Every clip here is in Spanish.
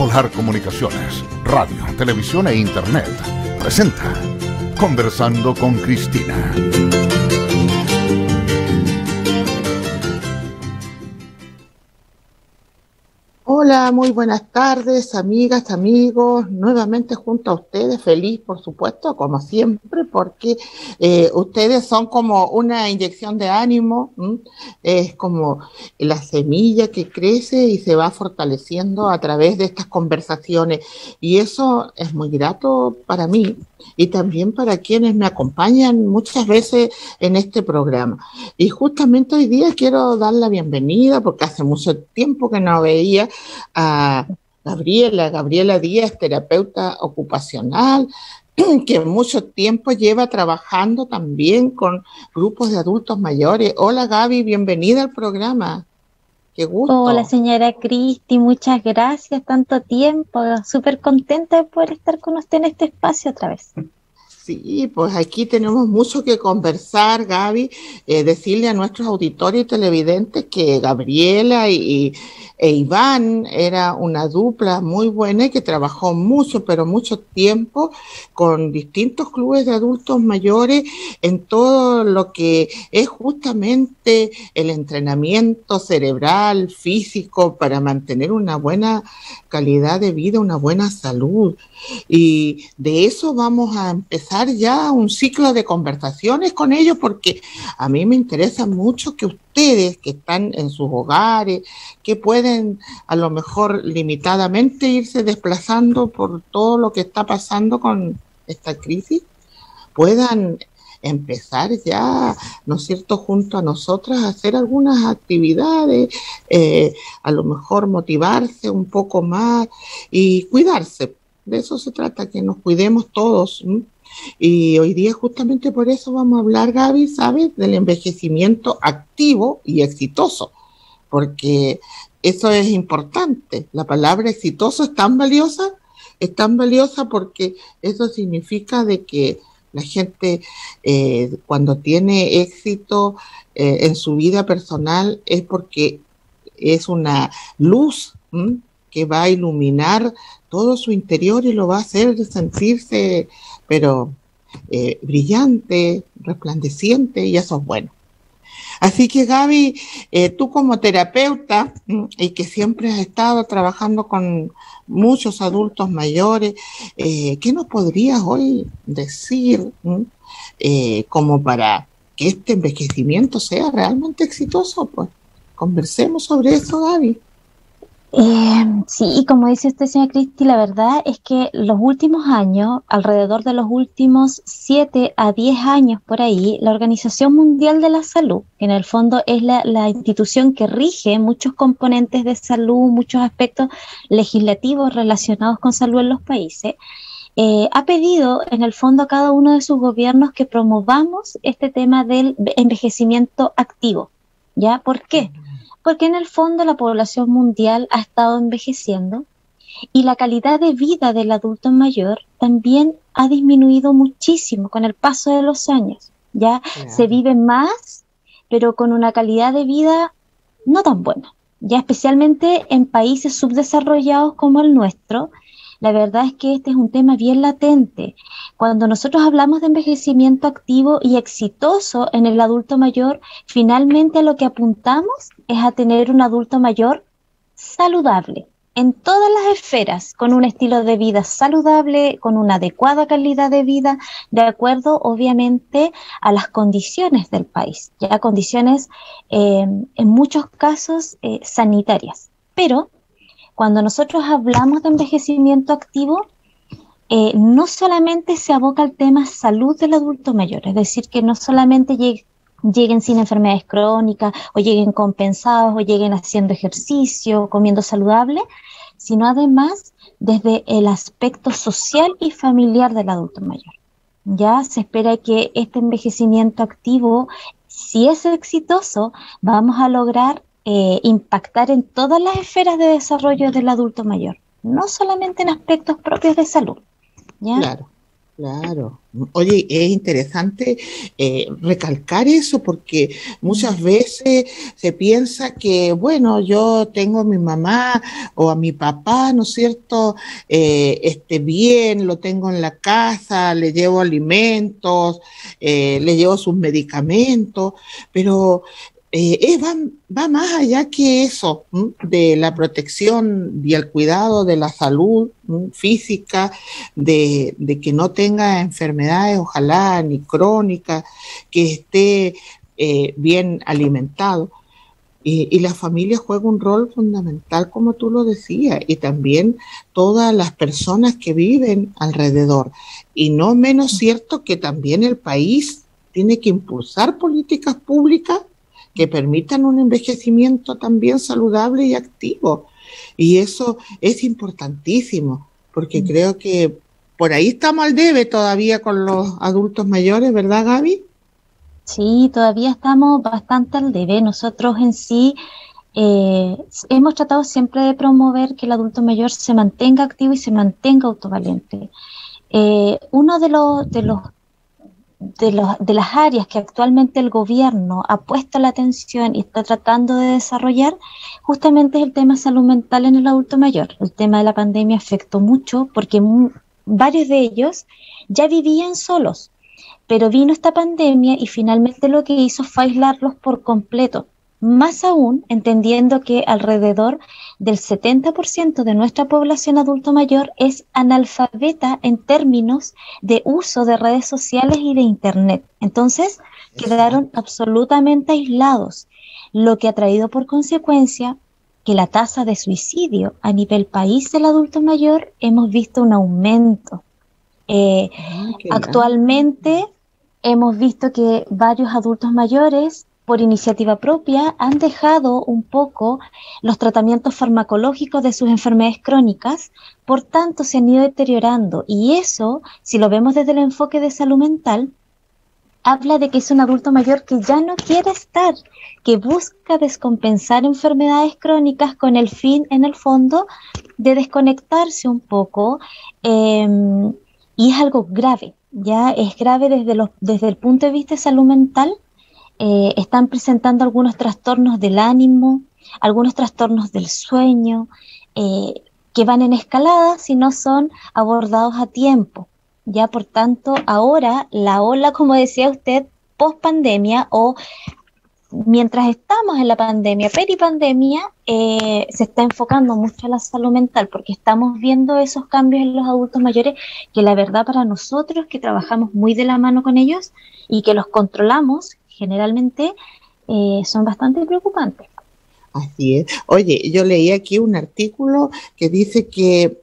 Solar Comunicaciones, radio, televisión e internet presenta Conversando con Cristina. Hola, muy buenas tardes, amigas, amigos, nuevamente junto a ustedes, feliz por supuesto, como siempre, porque ustedes son como una inyección de ánimo, es como la semilla que crece y se va fortaleciendo a través de estas conversaciones, y eso es muy grato para mí y también para quienes me acompañan muchas veces en este programa. Y justamente hoy día quiero dar la bienvenida, porque hace mucho tiempo que no veía a Gabriela Díaz, terapeuta ocupacional, que mucho tiempo lleva trabajando también con grupos de adultos mayores. Hola Gaby, bienvenida al programa. Qué gusto. Hola señora Cristi, muchas gracias, tanto tiempo, súper contenta de poder estar con usted en este espacio otra vez. Sí, pues aquí tenemos mucho que conversar, Gaby, decirle a nuestros auditores y televidentes que Gabriela e Iván era una dupla muy buena y que trabajó mucho, pero mucho tiempo con distintos clubes de adultos mayores en todo lo que es justamente el entrenamiento cerebral, físico, para mantener una buena calidad de vida, una buena salud. Y de eso vamos a empezar ya un ciclo de conversaciones con ellos, porque a mí me interesa mucho que ustedes que están en sus hogares, que pueden a lo mejor limitadamente irse desplazando por todo lo que está pasando con esta crisis, puedan empezar ya, ¿no es cierto?, junto a nosotras a hacer algunas actividades, a lo mejor motivarse un poco más y cuidarse. De eso se trata, que nos cuidemos todos. Y hoy día justamente por eso vamos a hablar, Gaby, ¿sabes?, del envejecimiento activo y exitoso, porque eso es importante. La palabra exitoso es tan valiosa porque eso significa de que la gente cuando tiene éxito en su vida personal es porque es una luz que va a iluminar todo su interior y lo va a hacer sentirse, pero brillante, resplandeciente, y eso es bueno. Así que Gaby, tú como terapeuta y que siempre has estado trabajando con muchos adultos mayores, ¿qué nos podrías hoy decir como para que este envejecimiento sea realmente exitoso? Pues conversemos sobre eso, Gaby. Sí, como dice usted, señora Cristi, la verdad es que los últimos años, alrededor de los últimos 7 a 10 años por ahí, la Organización Mundial de la Salud, que en el fondo es la institución que rige muchos componentes de salud, muchos aspectos legislativos relacionados con salud en los países, ha pedido en el fondo a cada uno de sus gobiernos que promovamos este tema del envejecimiento activo. ¿Ya? ¿Por qué? Porque en el fondo la población mundial ha estado envejeciendo y la calidad de vida del adulto mayor también ha disminuido muchísimo con el paso de los años. Ya se vive más, pero con una calidad de vida no tan buena. Ya especialmente en países subdesarrollados como el nuestro, la verdad es que este es un tema bien latente. Cuando nosotros hablamos de envejecimiento activo y exitoso en el adulto mayor, finalmente a lo que apuntamos es a tener un adulto mayor saludable, en todas las esferas, con un estilo de vida saludable, con una adecuada calidad de vida, de acuerdo obviamente a las condiciones del país, ya condiciones en muchos casos sanitarias. Pero cuando nosotros hablamos de envejecimiento activo, no solamente se aboca al tema salud del adulto mayor, es decir, que no solamente lleguen sin enfermedades crónicas, o lleguen compensados, o lleguen haciendo ejercicio, comiendo saludable, sino además desde el aspecto social y familiar del adulto mayor. Ya se espera que este envejecimiento activo, si es exitoso, vamos a lograr impactar en todas las esferas de desarrollo del adulto mayor, no solamente en aspectos propios de salud. ¿Ya? Claro. Claro. Oye, es interesante recalcar eso porque muchas veces se piensa que, bueno, yo tengo a mi mamá o a mi papá, ¿no es cierto? Esté bien, lo tengo en la casa, le llevo alimentos, le llevo sus medicamentos, pero va más allá que eso, ¿m? De la protección y el cuidado de la salud, ¿m? Física, de que no tenga enfermedades, ojalá ni crónicas, que esté bien alimentado. Y la familia juega un rol fundamental, como tú lo decías, y también todas las personas que viven alrededor. Y no menos cierto que también el país tiene que impulsar políticas públicas que permitan un envejecimiento también saludable y activo. Y eso es importantísimo, porque creo que por ahí estamos al debe todavía con los adultos mayores, ¿verdad, Gaby? Sí, todavía estamos bastante al debe. Nosotros en sí hemos tratado siempre de promover que el adulto mayor se mantenga activo y se mantenga autovalente. Uno de las áreas que actualmente el gobierno ha puesto la atención y está tratando de desarrollar justamente es el tema salud mental en el adulto mayor. El tema de la pandemia afectó mucho porque varios de ellos ya vivían solos, pero vino esta pandemia y finalmente lo que hizo fue aislarlos por completo. Más aún, entendiendo que alrededor del 70% de nuestra población adulto mayor es analfabeta en términos de uso de redes sociales y de Internet. Entonces, quedaron Exacto. absolutamente aislados, lo que ha traído por consecuencia que la tasa de suicidio a nivel país del adulto mayor hemos visto un aumento. Eh, Ah, qué lástima. Actualmente hemos visto que varios adultos mayores, por iniciativa propia, han dejado un poco los tratamientos farmacológicos de sus enfermedades crónicas, por tanto se han ido deteriorando. Y eso, si lo vemos desde el enfoque de salud mental, habla de que es un adulto mayor que ya no quiere estar, que busca descompensar enfermedades crónicas con el fin, en el fondo, de desconectarse un poco, eh, y es algo grave, ya es grave desde el punto de vista de salud mental. Están presentando algunos trastornos del ánimo, algunos trastornos del sueño, que van en escalada si no son abordados a tiempo. Ya, por tanto, ahora la ola, como decía usted, post pandemia o mientras estamos en la pandemia, peripandemia, se está enfocando mucho a la salud mental porque estamos viendo esos cambios en los adultos mayores que la verdad para nosotros que trabajamos muy de la mano con ellos y que los controlamos generalmente son bastante preocupantes. Así es. Oye, yo leí aquí un artículo que dice que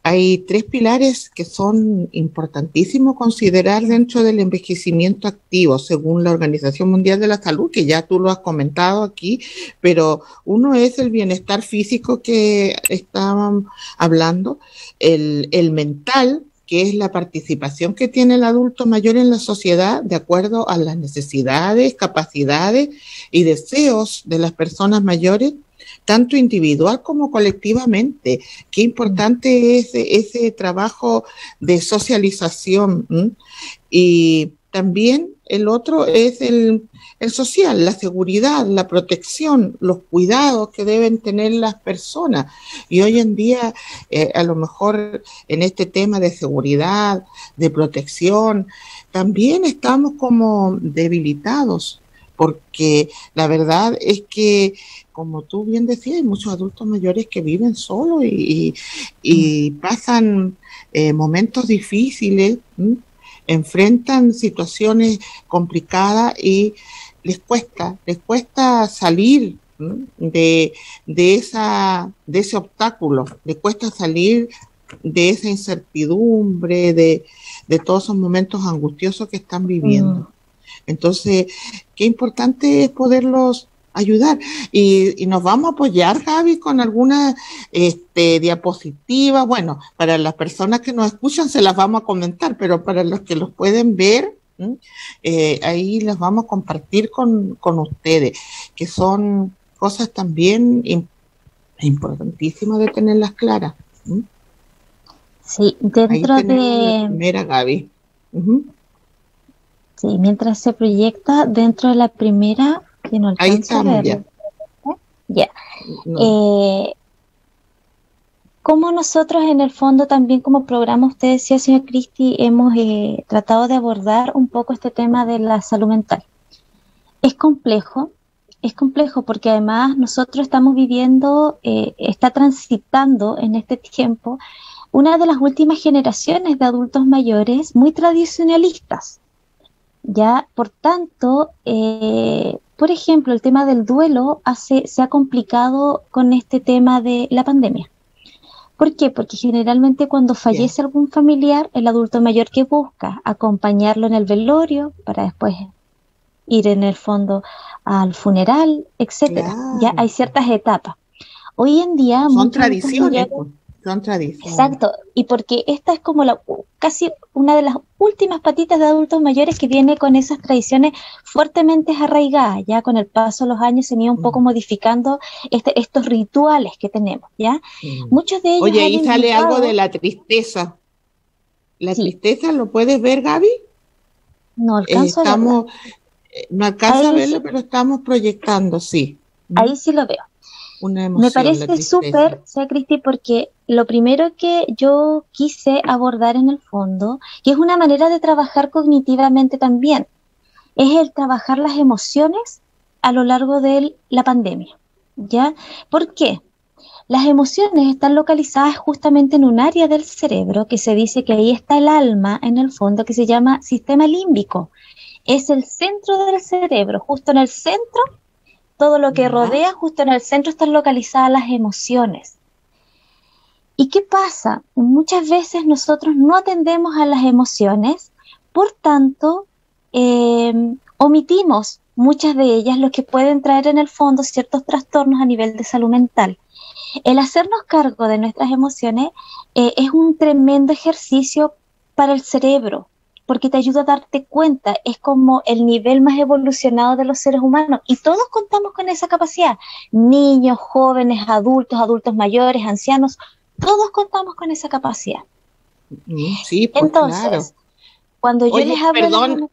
hay tres pilares que son importantísimos considerar dentro del envejecimiento activo, según la Organización Mundial de la Salud, que ya tú lo has comentado aquí, pero uno es el bienestar físico que estábamos hablando, el mental, que es la participación que tiene el adulto mayor en la sociedad de acuerdo a las necesidades, capacidades y deseos de las personas mayores, tanto individual como colectivamente. Qué importante es ese trabajo de socialización. ¿M? Y también el otro es el social, la seguridad, la protección, los cuidados que deben tener las personas. Y hoy en día, a lo mejor en este tema de seguridad, de protección, también estamos como debilitados, porque la verdad es que, como tú bien decías, hay muchos adultos mayores que viven solos y pasan momentos difíciles, ¿m? Enfrentan situaciones complicadas y les cuesta salir de ese obstáculo, les cuesta salir de esa incertidumbre, de todos esos momentos angustiosos que están viviendo. Entonces, qué importante es poderlos ayudar. Y nos vamos a apoyar, Javi, con alguna diapositiva. Bueno, para las personas que nos escuchan se las vamos a comentar, pero para los que los pueden ver, ahí las vamos a compartir con ustedes, que son cosas también importantísimas de tenerlas claras. Sí, Ahí dentro tenemos la de, primera, Gaby. Ujú. sí, mientras se proyecta dentro de la primera, que no Ahí alcanzo a estamos verlo, ya. ya. No. Eh, Como nosotros en el fondo también como programa, usted decía, señor Cristi, hemos tratado de abordar un poco este tema de la salud mental. Es complejo, es complejo porque además nosotros estamos viviendo, está transitando en este tiempo una de las últimas generaciones de adultos mayores muy tradicionalistas. Ya, por tanto, por ejemplo, el tema del duelo se ha complicado con este tema de la pandemia. ¿Por qué? Porque generalmente cuando Ya. fallece algún familiar, el adulto mayor que busca acompañarlo en el velorio para después ir en el fondo al funeral, etcétera. Ya Claro. hay ciertas etapas. Hoy en día Son muchos adultos tradiciones, mayores, pues. Son tradiciones. exacto, y porque esta es como casi una de las últimas patitas de adultos mayores que viene con esas tradiciones fuertemente arraigadas, ya con el paso de los años se han ido un poco Mm, modificando estos rituales que tenemos, ¿ya? mm. Muchos de ellos Oye, han ahí sale algo de indicado, la tristeza. ¿La sí, tristeza lo puedes ver, Gaby? no alcanzo a verla. Estamos, no alcanza a Ahí, verlo, pero estamos proyectando, sí. ¿Mm? ahí sí lo veo. Una Me emoción, la parece tristeza. súper, sea Cristi, porque lo primero que yo quise abordar en el fondo, y es una manera de trabajar cognitivamente también, es el trabajar las emociones a lo largo de la pandemia. ¿Ya? ¿Por qué? Las emociones están localizadas justamente en un área del cerebro que se dice que ahí está el alma en el fondo, que se llama sistema límbico. Es el centro del cerebro, justo en el centro, todo lo que ¿Ya? rodea, justo en el centro están localizadas las emociones. ¿Y qué pasa? Muchas veces nosotros no atendemos a las emociones, por tanto, omitimos muchas de ellas, lo que pueden traer en el fondo ciertos trastornos a nivel de salud mental. El hacernos cargo de nuestras emociones es un tremendo ejercicio para el cerebro, porque te ayuda a darte cuenta, es como el nivel más evolucionado de los seres humanos y todos contamos con esa capacidad, niños, jóvenes, adultos mayores, ancianos, todos contamos con esa capacidad. Sí, pues claro. Entonces, cuando yo les Oye, hablo de las perdón, emociones,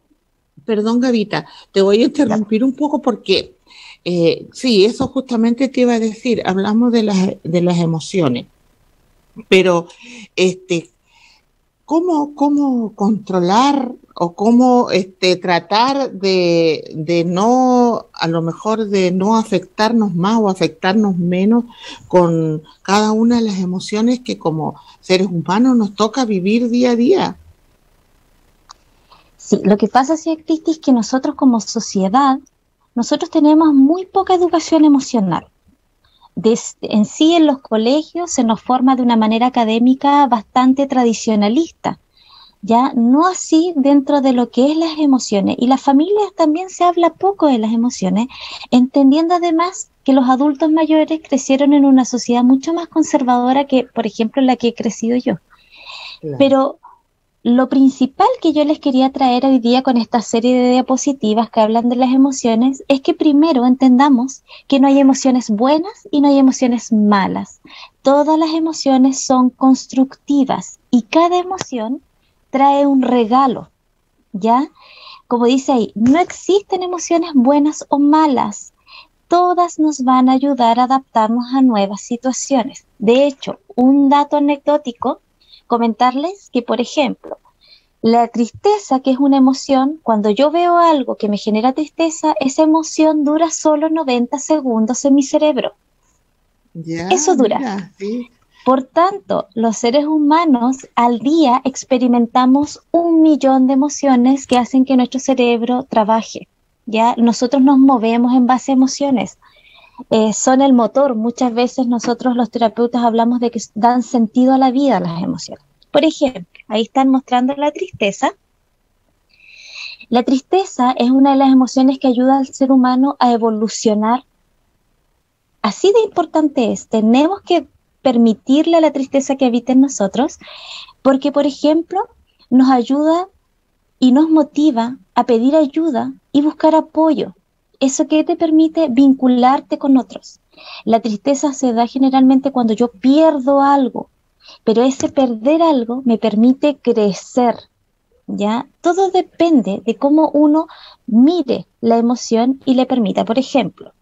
perdón, Gavita, te voy a interrumpir un poco porque sí, eso justamente te iba a decir. Hablamos de las emociones, pero este, ¿cómo controlar o cómo tratar de no, a lo mejor de no afectarnos más o afectarnos menos con cada una de las emociones que como seres humanos nos toca vivir día a día? sí, lo que pasa, sí, Cristi, es que nosotros como sociedad, nosotros tenemos muy poca educación emocional. En sí en los colegios se nos forma de una manera académica bastante tradicionalista, ya no así dentro de lo que es las emociones. Y las familias también se habla poco de las emociones, entendiendo además que los adultos mayores crecieron en una sociedad mucho más conservadora que, por ejemplo, la que he crecido yo. Claro. Pero lo principal que yo les quería traer hoy día con esta serie de diapositivas que hablan de las emociones es que primero entendamos que no hay emociones buenas y no hay emociones malas. Todas las emociones son constructivas y cada emoción trae un regalo, ¿ya? Como dice ahí, no existen emociones buenas o malas. Todas nos van a ayudar a adaptarnos a nuevas situaciones. De hecho, un dato anecdótico, comentarles que, por ejemplo, la tristeza, que es una emoción, cuando yo veo algo que me genera tristeza, esa emoción dura solo 90 segundos en mi cerebro. Ya, Eso dura. mira, sí. Por tanto, los seres humanos al día experimentamos 1 millón de emociones que hacen que nuestro cerebro trabaje. Ya nosotros nos movemos en base a emociones. Son el motor. Muchas veces nosotros los terapeutas hablamos de que dan sentido a la vida las emociones. Por ejemplo, ahí están mostrando la tristeza. La tristeza es una de las emociones que ayuda al ser humano a evolucionar. Así de importante es. Tenemos que permitirle a la tristeza que habite en nosotros, porque, por ejemplo, nos ayuda y nos motiva a pedir ayuda y buscar apoyo. Eso que te permite vincularte con otros. La tristeza se da generalmente cuando yo pierdo algo pero ese perder algo me permite crecer, ¿ya? Todo depende de cómo uno mire la emoción y le permita. Por ejemplo,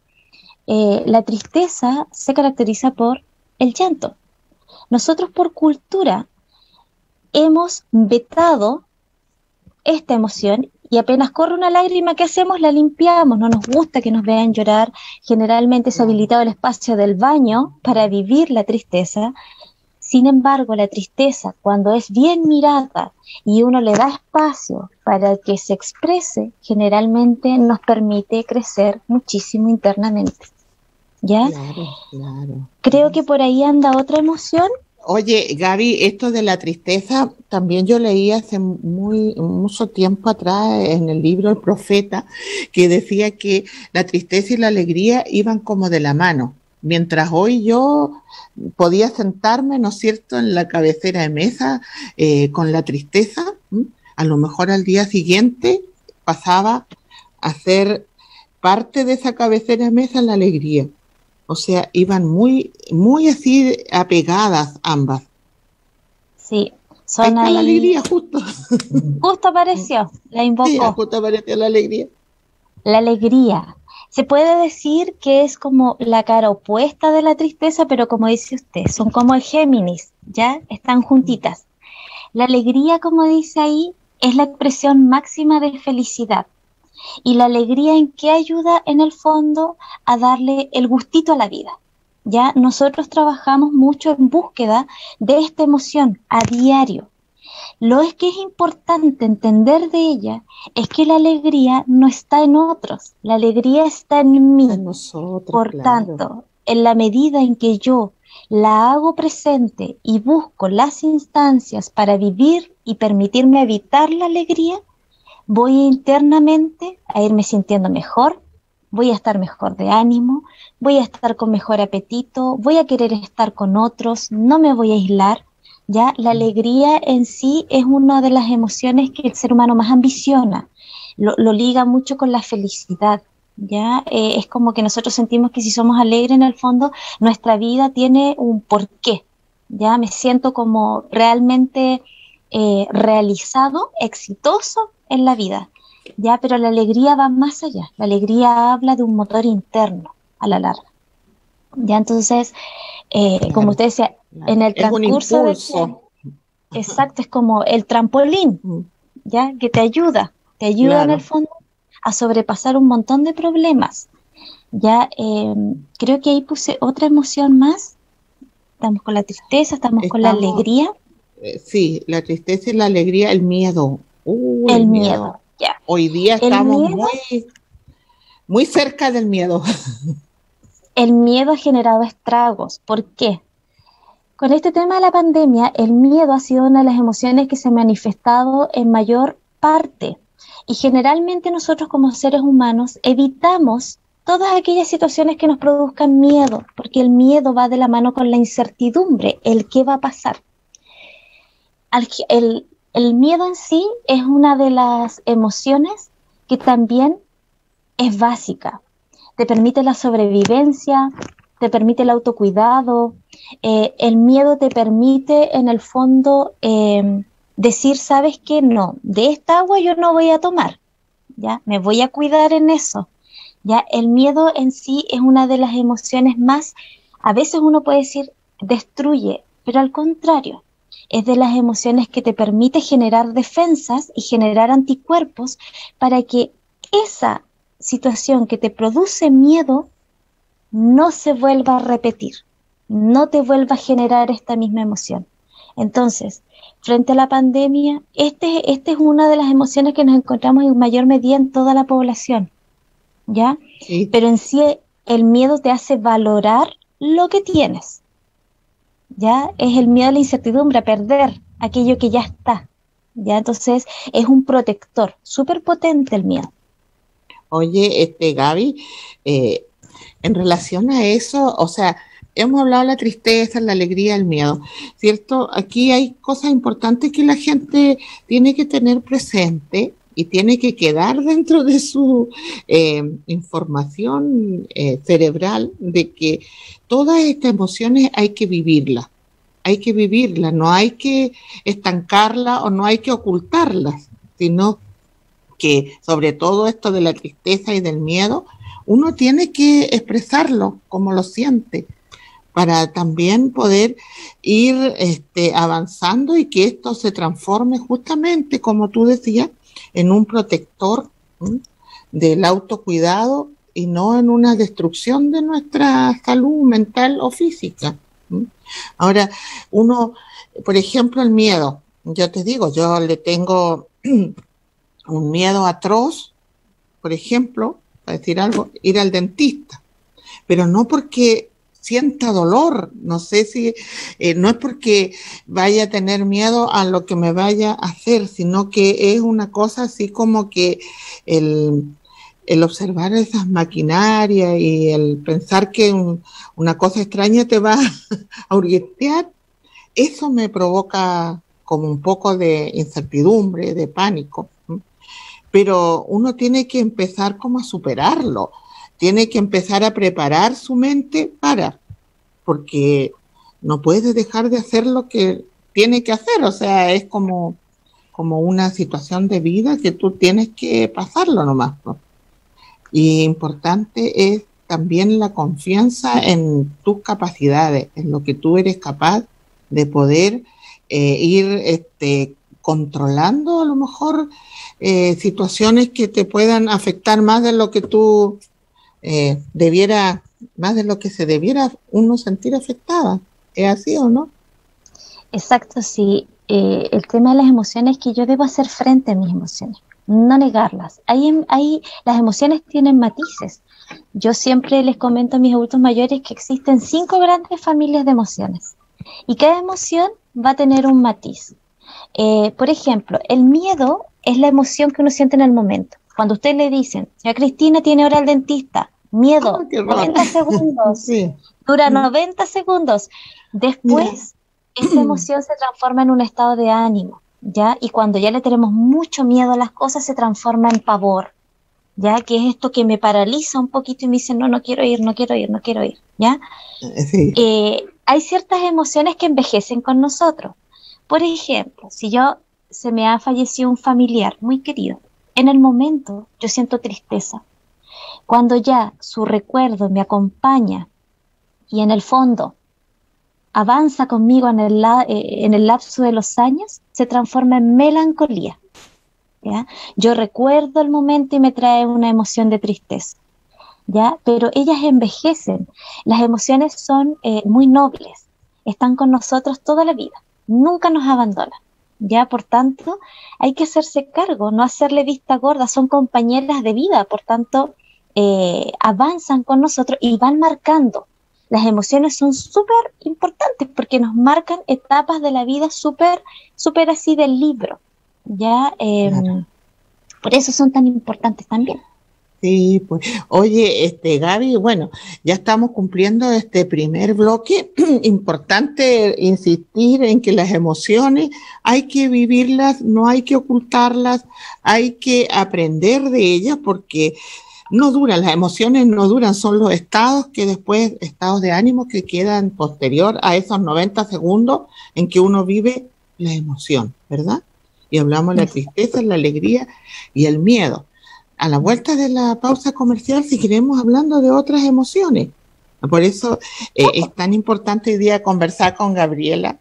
la tristeza se caracteriza por el llanto. Nosotros por cultura hemos vetado esta emoción y apenas corre una lágrima, ¿qué hacemos? La limpiamos, no nos gusta que nos vean llorar. Generalmente se ha habilitado el espacio del baño para vivir la tristeza. Sin embargo, la tristeza, cuando es bien mirada y uno le da espacio para que se exprese, generalmente nos permite crecer muchísimo internamente. ¿Ya? Claro. Creo que por ahí anda otra emoción. Oye, Gaby, esto de la tristeza también yo leí hace mucho tiempo atrás en el libro El Profeta, que decía que la tristeza y la alegría iban como de la mano. Mientras hoy yo podía sentarme, ¿no es cierto?, en la cabecera de mesa con la tristeza, a lo mejor al día siguiente pasaba a ser parte de esa cabecera de mesa la alegría. O sea, iban muy así apegadas ambas. Sí, son ahí. La alegría justo. Justo apareció, la invocó. Sí, justo apareció la alegría. La alegría. Se puede decir que es como la cara opuesta de la tristeza, pero como dice usted, son como el Géminis, ¿ya? Están juntitas. La alegría, como dice ahí, es la expresión máxima de felicidad. Y la alegría, ¿en qué ayuda? En el fondo a darle el gustito a la vida. Ya nosotros trabajamos mucho en búsqueda de esta emoción a diario. Lo que es importante entender de ella es que la alegría no está en otros, la alegría está en mí. En nosotros, por tanto, en la medida en que yo la hago presente y busco las instancias para vivir y permitirme evitar la alegría, voy internamente a irme sintiendo mejor, voy a estar mejor de ánimo, voy a estar con mejor apetito, voy a querer estar con otros, no me voy a aislar. Ya la alegría en sí es una de las emociones que el ser humano más ambiciona, lo liga mucho con la felicidad. Ya es como que nosotros sentimos que si somos alegres en el fondo, nuestra vida tiene un porqué. Ya me siento como realmente realizado, exitoso en la vida, ya, pero la alegría va más allá. La alegría habla de un motor interno a la larga. Ya, entonces, claro, como usted decía, claro, en el transcurso exacto, es como el trampolín, ya, que te ayuda claro, en el fondo a sobrepasar un montón de problemas. Ya, creo que ahí puse otra emoción más. Estamos con la tristeza, estamos con la alegría. Sí, la tristeza y la alegría, el miedo. El miedo, ya. Hoy día estamos muy cerca del miedo. El miedo ha generado estragos. ¿Por qué? Con este tema de la pandemia, el miedo ha sido una de las emociones que se ha manifestado en mayor parte. Y generalmente nosotros como seres humanos evitamos todas aquellas situaciones que nos produzcan miedo, porque el miedo va de la mano con la incertidumbre, el qué va a pasar. El miedo en sí es una de las emociones que también es básica. Te permite la sobrevivencia, te permite el autocuidado. El miedo te permite, en el fondo, decir, ¿sabes qué? No, de esta agua yo no voy a tomar. ¿Ya? Me voy a cuidar en eso. ¿Ya? El miedo en sí es una de las emociones más, a veces uno puede decir, destruye, pero al contrario. Es de las emociones que te permite generar defensas y generar anticuerpos para que esa situación que te produce miedo no se vuelva a repetir, no te vuelva a generar esta misma emoción. Entonces, frente a la pandemia, esta es una de las emociones que nos encontramos en mayor medida en toda la población, ¿ya? Sí. Pero en sí el miedo te hace valorar lo que tienes. ¿Ya? Es el miedo a la incertidumbre, a perder aquello que ya está, ¿ya? Entonces es un protector, súper potente el miedo. Oye, Gaby, en relación a eso, o sea, hemos hablado de la tristeza, la alegría, el miedo, ¿cierto? Aquí hay cosas importantes que la gente tiene que tener presente y tiene que quedar dentro de su información cerebral de que todas estas emociones hay que vivirlas. hay que vivirlas, no hay que estancarlas o no hay que ocultarlas, sino que sobre todo esto de la tristeza y del miedo, uno tiene que expresarlo como lo siente, para también poder ir avanzando y que esto se transforme justamente, como tú decías, en un protector del autocuidado y no en una destrucción de nuestra salud mental o física. Ahora, uno, por ejemplo, el miedo, yo te digo, yo le tengo un miedo atroz, por ejemplo, para decir algo, ir al dentista, pero no porque sienta dolor, no sé si, no es porque vaya a tener miedo a lo que me vaya a hacer, sino que es una cosa así como que el observar esas maquinarias y el pensar que una cosa extraña te va a hurguetear, eso me provoca como un poco de incertidumbre, de pánico. Pero uno tiene que empezar como a superarlo, tiene que empezar a preparar su mente porque no puede dejar de hacer lo que tiene que hacer, o sea, es como una situación de vida que tú tienes que pasarlo nomás, ¿no? Y importante es también la confianza en tus capacidades, en lo que tú eres capaz de poder ir controlando a lo mejor situaciones que te puedan afectar más de lo que tú más de lo que se debiera uno sentir afectada. ¿Es así o no? Exacto, sí. El tema de las emociones es que yo debo hacer frente a mis emociones, no negarlas. Ahí las emociones tienen matices. Yo siempre les comento a mis adultos mayores que existen 5 grandes familias de emociones y cada emoción va a tener un matiz. Por ejemplo, el miedo es la emoción que uno siente en el momento. Cuando usted le dicen, señora Cristina tiene hora al dentista, miedo, 90 segundos, sí. Dura 90 segundos. Después, esa emoción se transforma en un estado de ánimo, ¿ya? Y cuando ya le tenemos mucho miedo a las cosas, se transforma en pavor, ¿ya? Que es esto que me paraliza un poquito y me dice, no quiero ir, ¿ya? Sí. Hay ciertas emociones que envejecen con nosotros. Por ejemplo, si se me ha fallecido un familiar muy querido, en el momento yo siento tristeza. Cuando ya su recuerdo me acompaña y en el fondo avanza conmigo en el lapso de los años, se transforma en melancolía, ¿ya? Yo recuerdo el momento y me trae una emoción de tristeza, ¿ya? Pero ellas envejecen. Las emociones son muy nobles, están con nosotros toda la vida, nunca nos abandonan, ¿ya? Por tanto, hay que hacerse cargo, no hacerle vista gorda, son compañeras de vida, por tanto, avanzan con nosotros y van marcando. Las emociones son súper importantes porque nos marcan etapas de la vida súper así del libro, ¿ya? Claro. Por eso son tan importantes también. Sí, pues, oye, Gaby, bueno, ya estamos cumpliendo este primer bloque. Importante insistir en que las emociones hay que vivirlas, no hay que ocultarlas, hay que aprender de ellas porque no duran, las emociones no duran, son los estados de ánimo que quedan posterior a esos 90 segundos en que uno vive la emoción, ¿verdad? Y hablamos de la tristeza, la alegría y el miedo. A la vuelta de la pausa comercial seguiremos hablando de otras emociones. Por eso es tan importante hoy día conversar con Gabriela.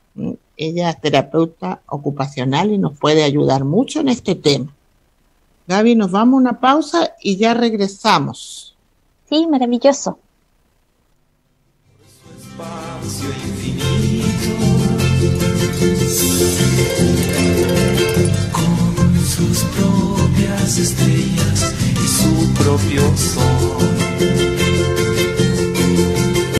Ella es terapeuta ocupacional y nos puede ayudar mucho en este tema. Gaby, nos vamos a una pausa y ya regresamos. Sí, maravilloso. Espacio infinito, con sus propias estrellas y su propio sol.